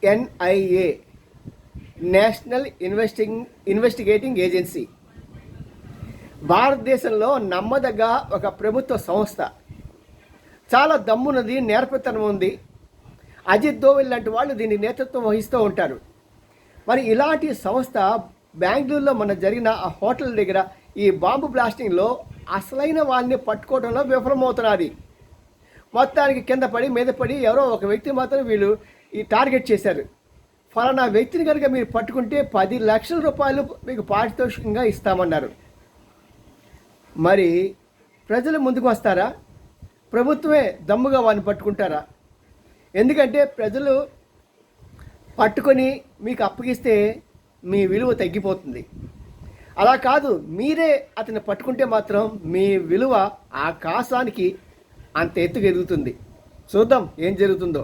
NIA, national investigating agency, భారతదేశంలో నమ్మదగ్గ ఒక ప్రభుత్వ సంస్థ. చాలా దమ్మున్నది, నేర్పతనం ఉంది. అజిత్ దోవల్ లాంటి వాళ్ళు దీని నేతృత్వం వహిస్తూ ఉంటారు. మరి ఇలాంటి సంస్థ బెంగళూరులో మన జరిగిన ఆ హోటల్ దగ్గర ఈ బాంబు బ్లాస్టింగ్లో అసలైన వాళ్ళని పట్టుకోవడంలో విఫలమవుతున్నది. మొత్తానికి కింద పడి మీద పడి ఎవరో ఒక వ్యక్తి మాత్రం వీళ్ళు ఈ టార్గెట్ చేశారు. ఫలానా వ్యక్తిని కనుక మీరు పట్టుకుంటే 10 లక్షల రూపాయలు మీకు పారితోషికంగా ఇస్తామన్నారు. మరి ప్రజలు ముందుకు వస్తారా? ప్రభుత్వమే దమ్ముగా వాడిని పట్టుకుంటారా? ఎందుకంటే ప్రజలు పట్టుకొని మీకు అప్పగిస్తే మీ విలువ తగ్గిపోతుంది. అలా కాదు, మీరే అతన్ని పట్టుకుంటే మాత్రం మీ విలువ ఆకాశానికి అంత ఎత్తుకు ఎదుగుతుంది. చూద్దాం ఏం జరుగుతుందో.